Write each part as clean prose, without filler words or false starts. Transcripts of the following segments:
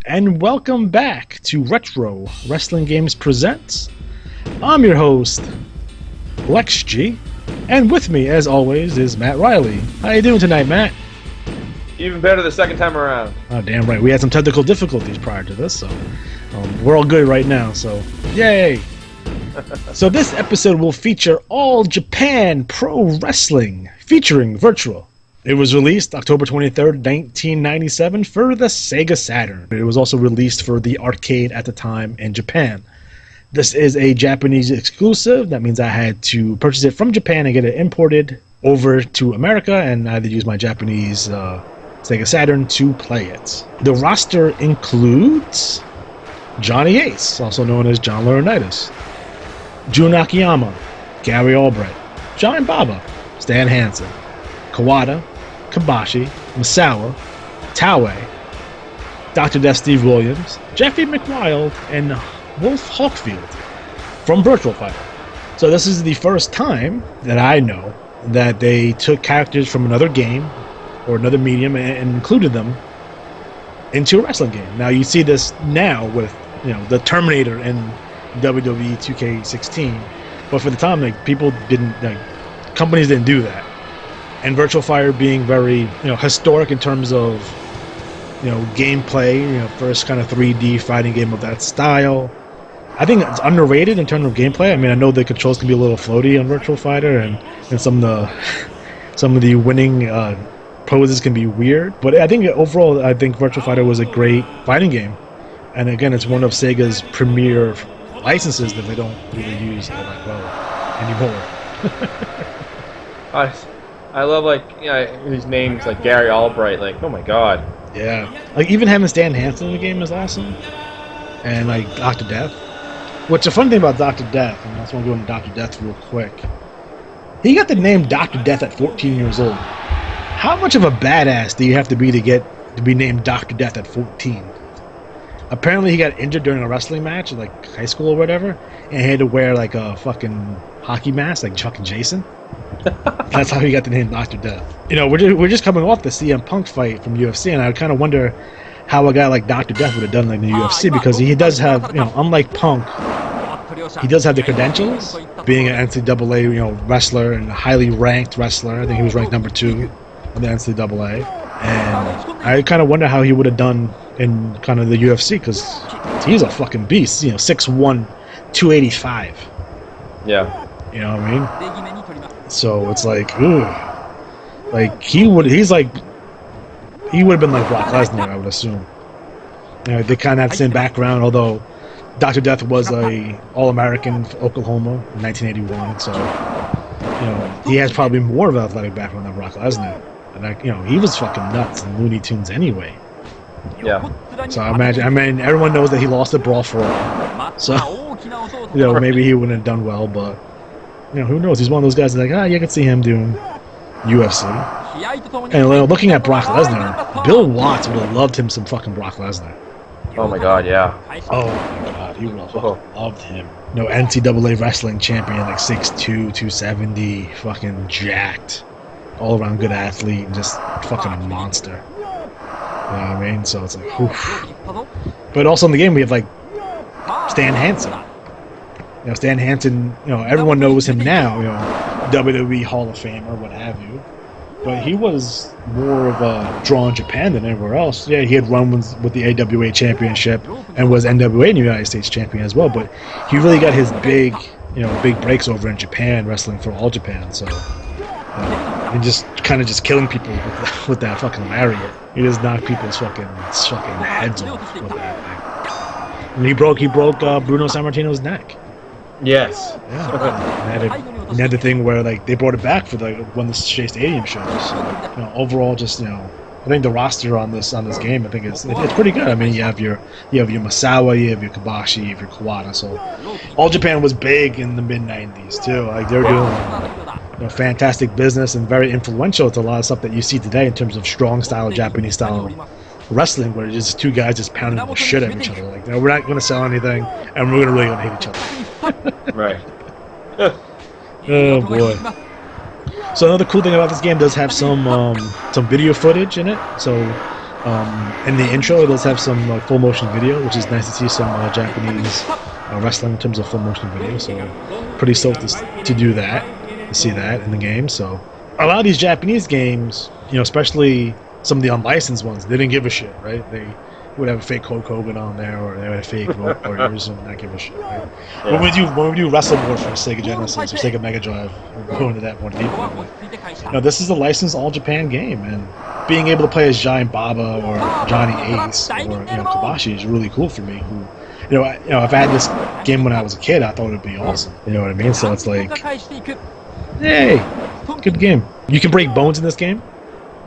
And welcome back to Retro Wrestling Games Presents. I'm your host, Lex G, and with me, as always, is Matt Riley. How you doing tonight, Matt? Even better the second time around. Oh, damn right. We had some technical difficulties prior to this, so we're all good right now, so yay! So this episode will feature All Japan Pro Wrestling, featuring Virtua. It was released October 23rd, 1997 for the Sega Saturn. It was also released for the arcade at the time in Japan. This is a Japanese exclusive. That means I had to purchase it from Japan and get it imported over to America, and I had to use my Japanese Sega Saturn to play it. The roster includes Johnny Ace, also known as John Laurinaitis, Jun Akiyama, Gary Albright, Giant Baba, Stan Hansen, Kawada, Kabashi, Misawa, Taue, Dr. Death Steve Williams, Jeffy McWild, and Wolf Hawkfield from Virtua Fighter. So this is the first time that I know that they took characters from another game or another medium and included them into a wrestling game. Now you see this now with the Terminator in WWE 2K16, but for the time companies didn't do that. And Virtua Fighter being very, historic in terms of, gameplay, first kind of 3D fighting game of that style. I think it's underrated in terms of gameplay. I mean, I know the controls can be a little floaty on Virtua Fighter, and some of the winning poses can be weird. But I think overall, Virtua Fighter was a great fighting game. And again, it's one of Sega's premier licenses that they don't really use all that well anymore. I love these names like Gary Albright. Oh my god. Yeah. Even having Stan Hansen in the game is awesome. And Dr. Death. What's a fun thing about Dr. Death, and that's why I'm going to Dr. Death real quick. He got the name Dr. Death at 14 years old. How much of a badass do you have to be to be named Dr. Death at 14? Apparently he got injured during a wrestling match in high school or whatever, and he had to wear a fucking hockey mask like Chuck and Jason. That's how he got the name Dr. Death. We're just coming off the CM Punk fight from UFC, and I kind of wonder how a guy like Dr. Death would have done in the UFC, because he does have, unlike Punk, he does have the credentials, being an NCAA, wrestler and a highly ranked wrestler. I think he was ranked number 2 on the NCAA, and I kind of wonder how he would have done in kind of the UFC, because he's a fucking beast. 6'1", 285. Yeah. You know what I mean? So it's ooh. He would have been like Brock Lesnar, I would assume. They kind of have the same background, although Dr. Death was a All-American for Oklahoma in 1981, so he has probably more of an athletic background than Brock Lesnar. And he was fucking nuts in Looney Tunes anyway. Yeah. So everyone knows that he lost at Brawl for All. So maybe he wouldn't have done well, but who knows? He's one of those guys that's you can see him doing UFC. And looking at Brock Lesnar, Bill Watts would have loved him some fucking Brock Lesnar. Oh my god, yeah. Oh my god, he would have loved him. NCAA wrestling champion, 6'2", 270, fucking jacked. all-around good athlete, and just fucking a monster. You know what I mean? So it's like, oof. But also in the game we have like Stan Hansen. You know, Stan Hansen. You know, everyone knows him now. You know, WWE Hall of Famer, what have you. But he was more of a draw in Japan than anywhere else. Yeah, he had run with the AWA Championship and was NWA in the United States champion as well. But he really got his big breaks over in Japan, wrestling for All Japan. So, and just kind of just killing people with that fucking lariat. He just knocked people's fucking heads off with that thing. And he broke Bruno Sammartino's neck. Yes. Yeah. And had the thing where like they brought it back for when the Shea Stadium shows. So, you know, overall, just I think the roster on this game, I think it's pretty good. I mean, you have your Masawa, you have your Kobashi, you have your Kawada. So, All Japan was big in the mid '90s too. Like they're doing fantastic business and very influential to a lot of stuff that you see today in terms of strong style, Japanese style wrestling, where it's just two guys just pounding the shit out of each other. Like, we're not going to sell anything, and we're really going to hate each other. Right. Oh boy. So another cool thing about this game does have some video footage in it. So in the intro it does have some full motion video, which is nice to see some Japanese wrestling in terms of full motion video. So pretty stoked to do that, to see that in the game. So a lot of these Japanese games, especially some of the unlicensed ones, they didn't give a shit, right? They would have a fake Hulk Hogan on there, or they would have fake Road Warriors and not give a shit, right? Yeah. When we do Wrestle War for Sega Genesis or Sega Mega Drive, we'll go into that more deeply. This is a licensed All Japan game, and being able to play as Giant Baba or Johnny Ace or Kobashi is really cool for me. If I had this game when I was a kid, I thought it would be awesome. You know what I mean? So it's like, hey, good game. You can break bones in this game.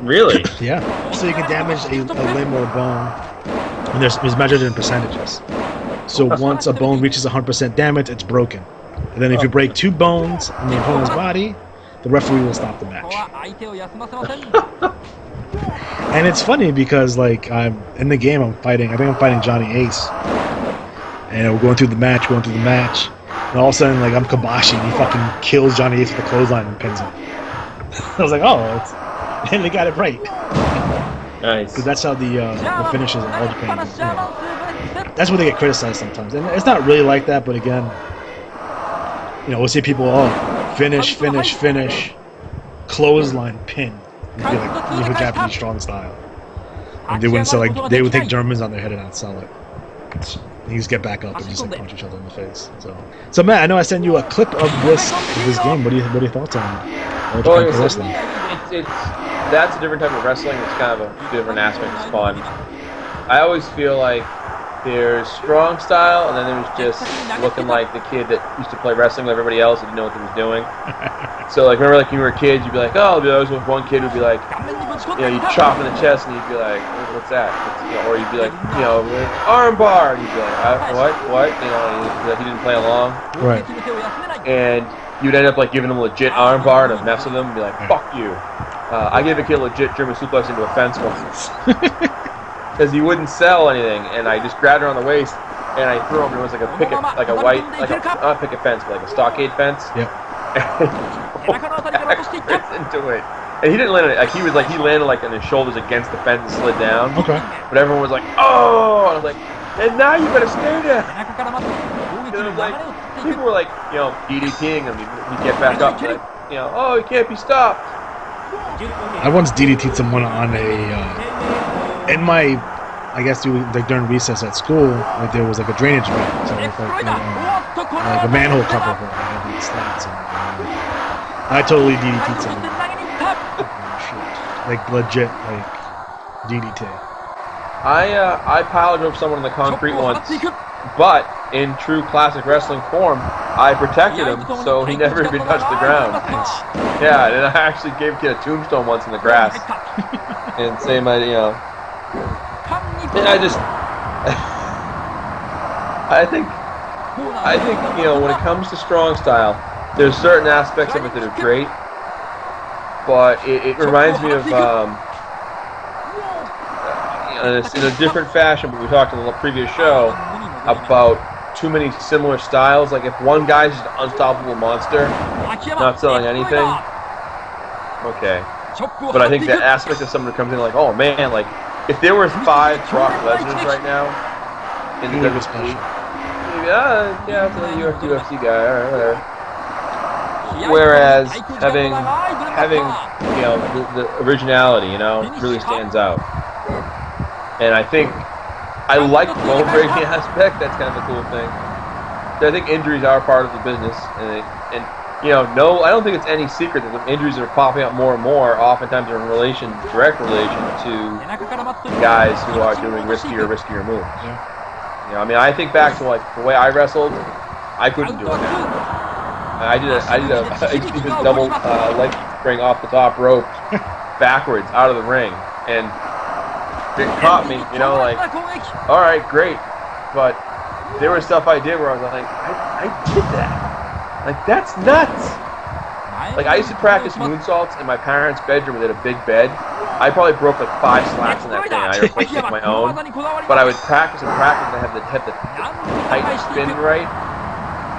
Really? Yeah. So you can damage a limb or a bone. And it's measured in percentages. So once a bone reaches 100% damage, it's broken. And then if you break 2 bones in the opponent's body, the referee will stop the match. And it's funny because like I'm in the game, I'm fighting Johnny Ace. And we're going through the match, and all of a sudden like I'm Kobashi and he fucking kills Johnny Ace with a clothesline and pins him. I was like, and they got it right. Nice. Because that's how the finishes in All Japan. That's where they get criticized sometimes, and it's not really like that. But again, we'll see people finish, clothesline, pin. It'd be like Japanese strong style. And they wouldn't sell they would take Germans on their head and not sell it. You just get back up and just punch each other in the face. So Matt, I know I sent you a clip of this game. What are your thoughts on All Japan Pro Wrestling? That's a different type of wrestling. It's kind of a different aspect. It's fun. I always feel like there's strong style, and then there's just looking like the kid that used to play wrestling with everybody else and didn't know what he was doing. So, like, remember, like, when you were kids, you'd be like, oh, there was one kid who'd be like, you'd chop in the chest, and you'd be like, what's that? Or you'd be like, arm bar, and you'd be like, what? He didn't play along. Right. And you'd end up, like, giving him a legit arm bar to mess with him, and be like, fuck you. I gave a kid a legit German suplex into a fence once because he wouldn't sell anything, and I just grabbed her on the waist and I threw him. And it was like a picket, like a white, not a picket fence, but like a stockade fence. Yep. Into it, and he didn't land it. He landed like on his shoulders against the fence and slid down. Okay. But everyone was like, oh, and I was like, and now you better stay there. People were like, DDTing him. He'd get back up, like, oh, he can't be stopped. I once DDT'd someone on in my, I guess during recess at school, like there was like a drainage vent, so like a manhole cover for these slats, and I totally DDT'd someone. Like legit, like DDT. I pile drove someone on the concrete once, but in true classic wrestling form, I protected him so he never even touched the ground. Yeah, and I actually gave a kid a tombstone once in the grass. And same idea, And I think, when it comes to strong style, there's certain aspects of it that are great, but it reminds me of, in a different fashion, but we talked in the previous show about too many similar styles. Like if one guy's just an unstoppable monster, not selling anything. Okay. But I think that aspect of someone who comes in like, oh man, like if there were 5 Brock Lesnar's right now in the WWE, yeah, it's a UFC guy, all right, whatever. Whereas having the originality, really stands out. And I think I like the bone breaking aspect. That's kind of a cool thing. So I think injuries are part of the business, and no, I don't think it's any secret that the injuries that are popping up more and more oftentimes are in direct relation to guys who are doing riskier moves. Yeah. I mean, I think back to like the way I wrestled, I couldn't do it now. I did a double leg spring off the top rope backwards out of the ring, and it caught me. Like, all right, great, but there was stuff I did where I was like, I did that. Like, that's nuts. Like, I used to practice moonsaults in my parents' bedroom. They had a big bed. I probably broke like 5 slats in that thing. I replaced it with my own, but I would practice and have the tight spin right.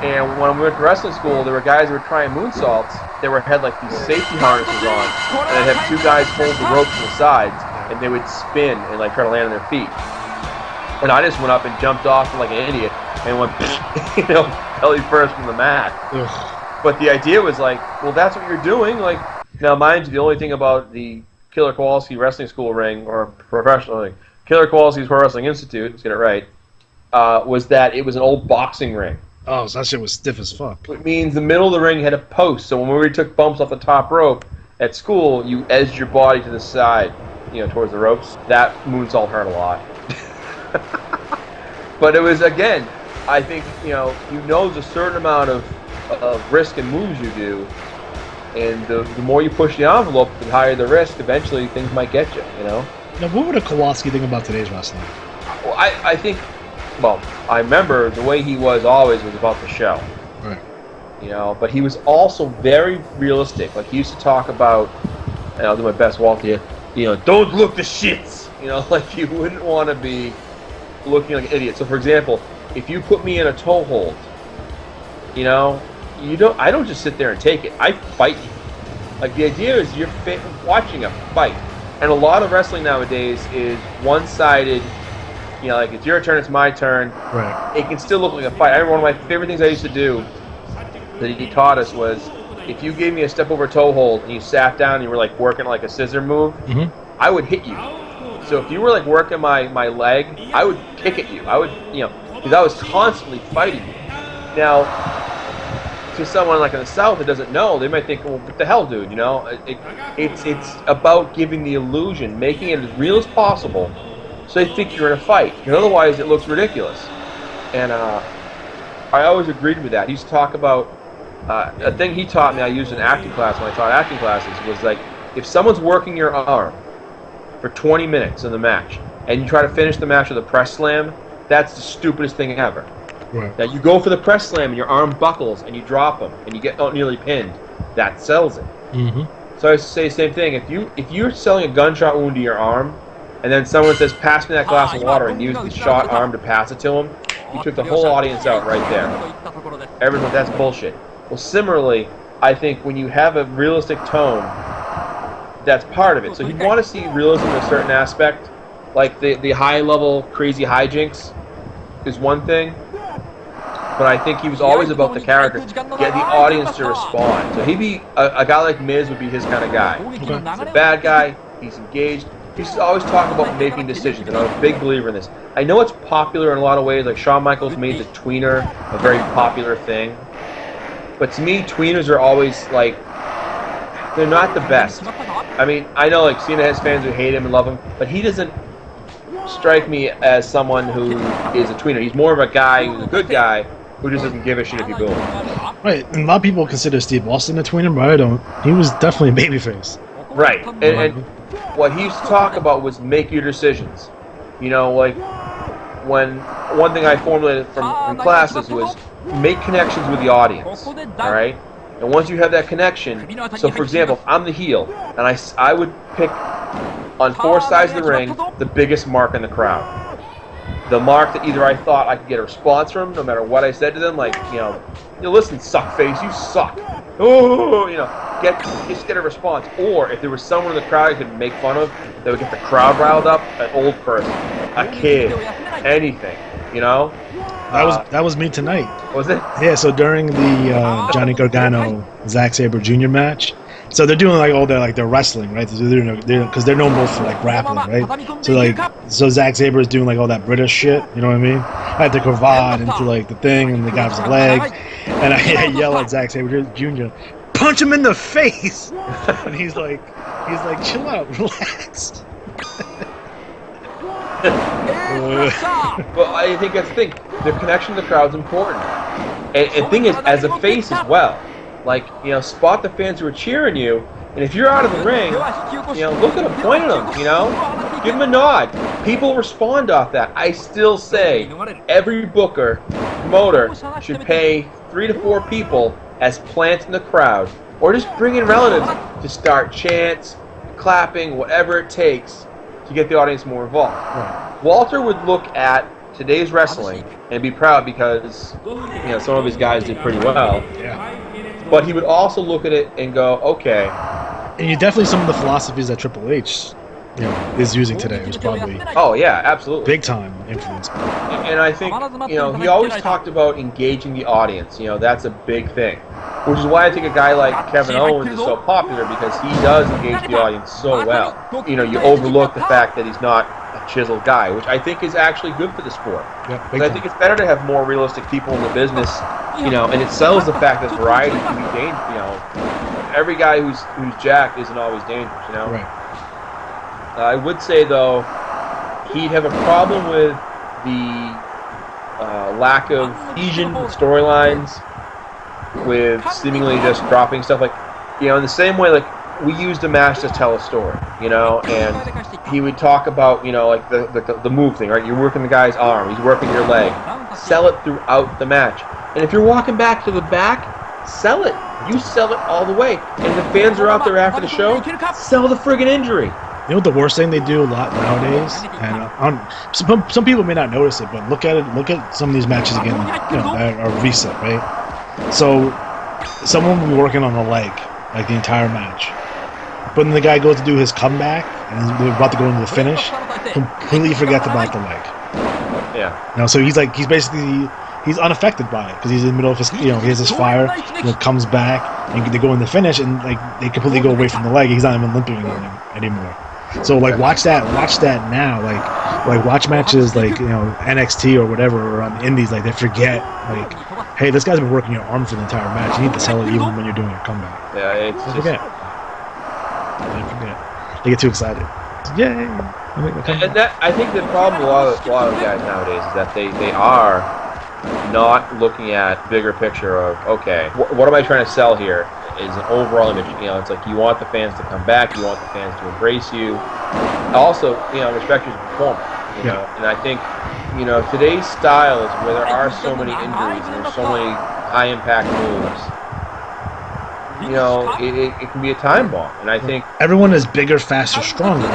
And when we went to wrestling school, there were guys who were trying moonsaults that had like these safety harnesses on, and they'd have 2 guys hold the ropes on the sides, and they would spin and like try to land on their feet. And I just went up and jumped off like an idiot and went, belly first from the mat. Ugh. But the idea was like, well, that's what you're doing. Like, now, mind you, the only thing about the Killer Kowalski Wrestling School ring, or professional ring, Killer Kowalski's Pro Wrestling Institute, let's get it right, was that it was an old boxing ring. Oh, so that shit was stiff as fuck. It means the middle of the ring had a post, so when we took bumps off the top rope at school, you edged your body to the side, towards the ropes. That moonsault hurt a lot. But it was, again, I think, there's a certain amount of risk and moves you do, and the more you push the envelope, the higher the risk, eventually things might get you, Now, what would a Kowalski think about today's wrestling? Well, I think... Well, I remember the way he was always was about the show. Right. But he was also very realistic. Like, he used to talk about, and I'll do my best, Walter, don't look the shits. Like, you wouldn't want to be looking like an idiot. So, for example, if you put me in a toe hold, I don't just sit there and take it. I fight you. Like, the idea is you're watching a fight. And a lot of wrestling nowadays is one-sided. Like, it's your turn, it's my turn. Right. It can still look like a fight. I remember one of my favorite things I used to do that he taught us was, if you gave me a step over toe hold and you sat down and you were like working like a scissor move, I would hit you. So if you were like working my leg, I would kick at you. I would, because I was constantly fighting you. Now, to someone like in the South that doesn't know, they might think, well, what the hell, dude? It's about giving the illusion, making it as real as possible. So they think you're in a fight, and otherwise it looks ridiculous. And I always agreed with that. He used to talk about a thing he taught me. I used in acting class when I taught acting classes was like, if someone's working your arm for 20 minutes in the match, and you try to finish the match with a press slam, that's the stupidest thing ever. Right. Now you go for the press slam, and your arm buckles, and you drop them, and you get nearly pinned. That sells it. So I used to say the same thing. If you're selling a gunshot wound to your arm, and then someone says, pass me that glass of water, and use the shot arm to pass it to him, you took the whole audience out right there. Everyone, that's bullshit. Well, similarly, I think when you have a realistic tone, that's part of it. So you want to see realism in a certain aspect, like the high-level crazy hijinks is one thing, but I think he was always about the character, get the audience to respond. So he'd be, a guy like Miz would be his kind of guy. He's a bad guy, he's engaged. He's always talking about making decisions, and I'm a big believer in this. I know it's popular in a lot of ways, like Shawn Michaels made the tweener a very popular thing. But to me, tweeners are always, like, they're not the best. I mean, I know, like, Cena has fans who hate him and love him, but he doesn't strike me as someone who is a tweener. He's more of a guy who's a good guy who just doesn't give a shit if you boo him. Right, and a lot of people consider Steve Austin a tweener, but I don't. He was definitely a babyface. Right, and what he used to talk about was make your decisions. Like, when one thing I formulated from classes was make connections with the audience, alright? And once you have that connection, so for example, if I'm the heel, and I would pick on 4 sides of the ring the biggest mark in the crowd. The mark that either I thought I could get a response from, no matter what I said to them, like, listen, suckface, you suck. Oh, get a response. Or if there was someone in the crowd you could make fun of, that would get the crowd riled up. An old person, a kid, anything, you know. That was me tonight. Was it? Yeah. So during the Johnny Gargano Zack Sabre Jr. match, so they're doing like all their wrestling, right? Because they're known both for like grappling, right? So Zack Sabre is doing like all that British shit, you know what I mean? I had to cravat into like the thing, and the guy was a leg, and I yell at Zack Sabre Jr. punch him in the face, and he's like, chill out, relax. Well, I think that's the thing. The connection to the crowd's important. And the thing is, as a face as well, like, you know, spot the fans who are cheering you, and if you're out of the ring, you know, look at them, point at them, you know, give them a nod. People respond off that. I still say every booker, promoter, should pay 3 to 4 people as plants in the crowd, or just bring in relatives to start chants, clapping, whatever it takes to get the audience more involved. Right. Walter would look at today's wrestling and be proud because, you know, some of his guys did pretty well. Yeah. But he would also look at it and go, okay. And you definitely some of the philosophies that Triple H, you know, is using today was probably yeah, absolutely big time influence. And I think, you know, he always talked about engaging the audience. You know, that's a big thing. Which is why I think a guy like Kevin Owens is so popular, because he does engage the audience so well. You know, you overlook the fact that he's not a chiseled guy, which I think is actually good for the sport. Yeah, I think it's better to have more realistic people in the business, you know, and it sells the fact that variety can be dangerous. You know, every guy who's jacked isn't always dangerous, you know? Right. I would say, though, he'd have a problem with the lack of cohesion storylines, with seemingly just dropping stuff, like, you know, in the same way, like, we used a match to tell a story, you know, and he would talk about, you know, like the move thing, right? You're working the guy's arm, he's working your leg. Sell it throughout the match. And if you're walking back to the back, sell it. You sell it all the way. And if the fans are out there after the show, sell the friggin' injury. You know what the worst thing they do a lot nowadays, and some people may not notice it, but look at some of these matches again, you know, that are recent, right? So someone will be working on the leg like the entire match, but then the guy goes to do his comeback and they're about to go into the finish, completely forgets about the leg. Yeah. You know, so he's basically unaffected by it because he's in the middle of his, you know, he has his fire, you know, comes back and they go in the finish and like they completely go away from the leg. He's not even limping anymore. So like watch that now, like watch matches like, you know, NXT or whatever, or on the indies, like they forget, like, hey, this guy's been working your arm for the entire match. You need to sell it even when you're doing your comeback. Yeah, it's they forget. They get too excited. Yay! And that, I think the problem with a lot of guys nowadays is that they are not looking at bigger picture of, okay, what am I trying to sell here? Is an overall image. You know, it's like you want the fans to come back, you want the fans to embrace you. Also, you know, respect you as a performer. You know, and I think, you know, today's style is where there are so many injuries and there's so many high impact moves. You know, it can be a time bomb, and I think everyone is bigger, faster, stronger.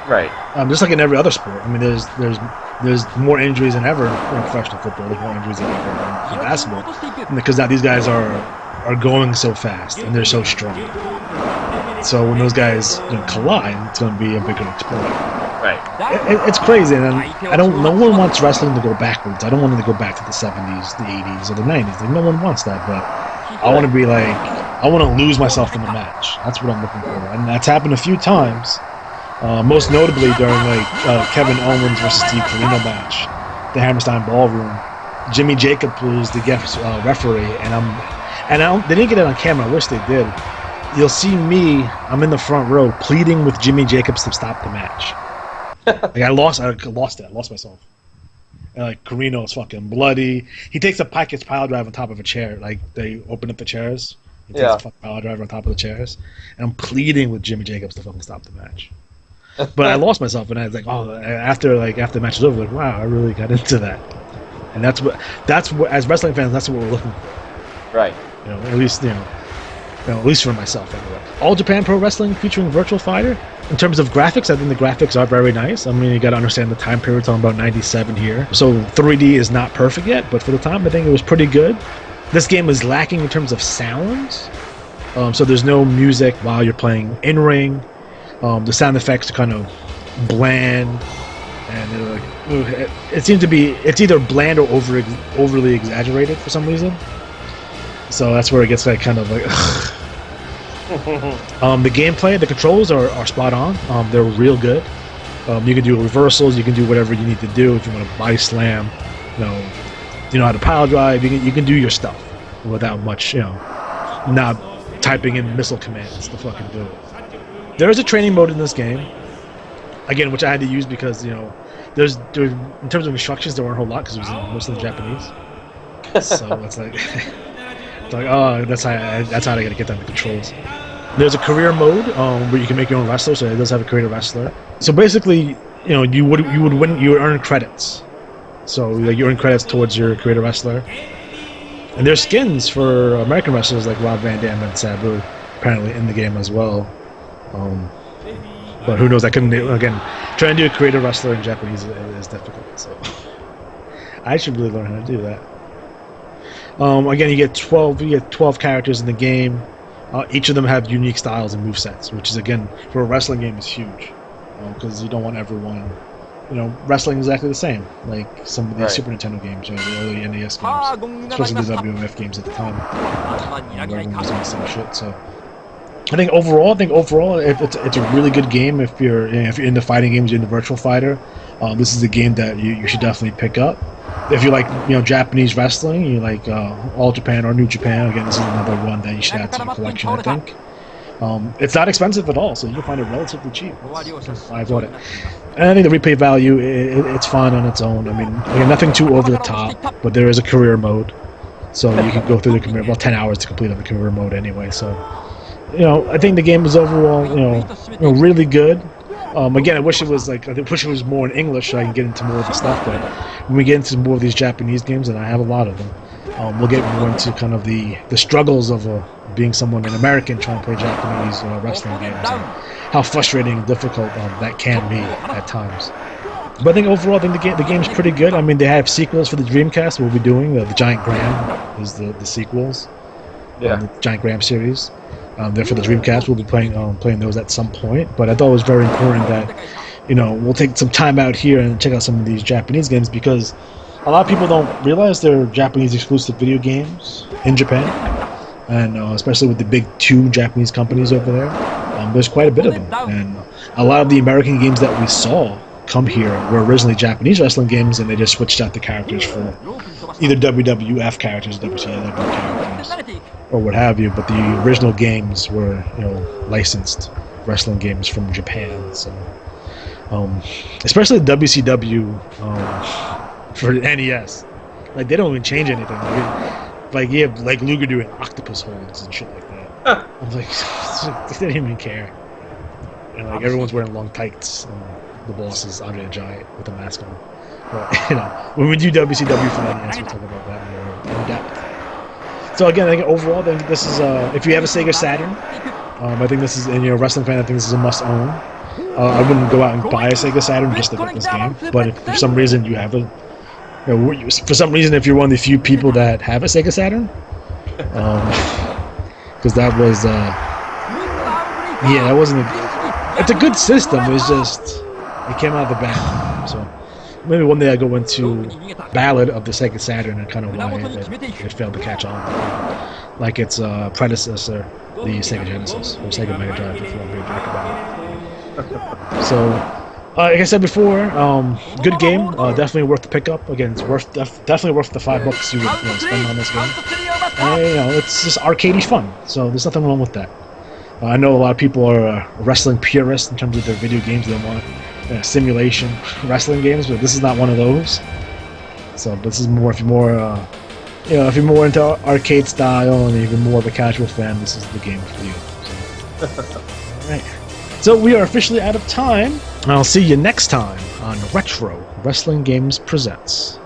Right. Just like in every other sport. I mean, there's more injuries than ever in professional football. There's more injuries than ever in basketball, because now these guys are going so fast and they're so strong. So when those guys, you know, collide, it's going to be a bigger explosion. Right. It's crazy, and no one wants wrestling to go backwards. I don't want it to go back to the 70s, the 80s, or the 90s. Like, no one wants that, but I want to be like, I want to lose myself in the match. That's what I'm looking for, and that's happened a few times. Most notably during like Kevin Owens versus Steve Corino match, the Hammerstein Ballroom. Jimmy Jacobs was the guest referee, and they didn't get it on camera. I wish they did. You'll see me. I'm in the front row pleading with Jimmy Jacobs to stop the match. Like I lost it. I lost myself. And like Carino's fucking bloody. He takes a Pike's pile drive on top of a chair. Like they open up the chairs. He takes a fucking pile drive on top of the chairs. And I'm pleading with Jimmy Jacobs to fucking stop the match. But I lost myself, and I was like, oh, after the match was over, like, wow, I really got into that. And that's what as wrestling fans, that's what we're looking for. Right. You know, at least at least for myself anyway. All Japan Pro Wrestling featuring Virtual Fighter. In terms of graphics, I think the graphics are very nice. I mean, you got to understand the time period. We're talking about '97 here, so 3D is not perfect yet, but for the time, I think it was pretty good. This game was lacking in terms of sounds. So there's no music while you're playing in ring. The sound effects are kind of bland, and it seems to be it's either bland or overly exaggerated for some reason. So that's where it gets like kind of like. The gameplay, the controls are spot on. They're real good. You can do reversals. You can do whatever you need to do if you want to body slam. You know how to pile drive. You can do your stuff without much, not typing in missile commands to fucking do it. There is a training mode in this game, again, which I had to use because there's in terms of instructions there weren't a whole lot because it was mostly in Japanese. So it's like, that's how I gotta get down the controls. There's a career mode where you can make your own wrestler, so it does have a creator wrestler. So basically, you would earn credits. So like you earn credits towards your creator wrestler. And there's skins for American wrestlers like Rob Van Dam and Sabu, apparently in the game as well. But who knows? I couldn't again. Trying to do a creator wrestler in Japanese is difficult. So I should really learn how to do that. Again, you get 12 characters in the game. Each of them have unique styles and movesets, which is again for a wrestling game is huge, because you don't want everyone, wrestling exactly the same. Like some of these Super Nintendo games, the early NES games, especially the WMF games at the time. Everyone was doing the same shit. So I think overall, it's a really good game if you're into fighting games, you're into Virtua Fighter. This is a game that you should definitely pick up. If you like, Japanese wrestling, you like All Japan or New Japan. Again, this is another one that you should add to your collection, I think. It's not expensive at all, so you can find it relatively cheap. I bought it, and I think the replay value, it's fine on its own. I mean, again, nothing too over the top, but there is a career mode, so you can go through the career. Well, 10 hours to complete on the career mode anyway. So, I think the game is overall, really good. Again, I wish it was more in English so I can get into more of the stuff. But when we get into more of these Japanese games, and I have a lot of them, we'll get more into kind of the struggles of being an American trying to play Japanese wrestling games, and how frustrating and difficult that can be at times. But I think overall, the game's pretty good. I mean, they have sequels for the Dreamcast. We'll be doing the Giant Graham is the sequels. The Giant Graham series. They're for the Dreamcast. We'll be playing those at some point. But I thought it was very important that we'll take some time out here and check out some of these Japanese games, because a lot of people don't realize they're Japanese exclusive video games in Japan, and especially with the big 2 Japanese companies over there. There's quite a bit of them, and a lot of the American games that we saw come here were originally Japanese wrestling games, and they just switched out the characters for either WWF characters, WCW characters, or what have you. But the original games were, licensed wrestling games from Japan. So, especially the WCW for NES, like they don't even change anything. Like you have like Luger doing octopus holds and shit like that. I'm like, they didn't even care. And like everyone's wearing long tights. The boss is Andre the Giant with a mask on. But when we do WCW for NES, we'll talk about that more in depth. So again, I think overall, this is if you have a Sega Saturn, I think this is, and you're a wrestling fan, I think this is a must own. I wouldn't go out and buy a Sega Saturn just to get this game, but if for some reason you have a, if you're one of the few people that have a Sega Saturn, because that was, that wasn't. It's a good system. It's just it came out of the band. So maybe one day I go into Ballad of the Sega Saturn and kind of why it failed to catch on, like its predecessor, the Sega Genesis or Sega Mega Drive, if you want to be a jerk about it. So, like I said before, good game. Definitely worth the pickup. Again, it's definitely worth the $5 you would spend on this game. And, it's just arcadey fun. So there's nothing wrong with that. I know a lot of people are wrestling purists in terms of their video games. They want simulation wrestling games, but this is not one of those. So this is more if you're more into arcade style and even more of a casual fan, this is the game for you. So. All right. So we are officially out of time. I'll see you next time on Retro Wrestling Games Presents.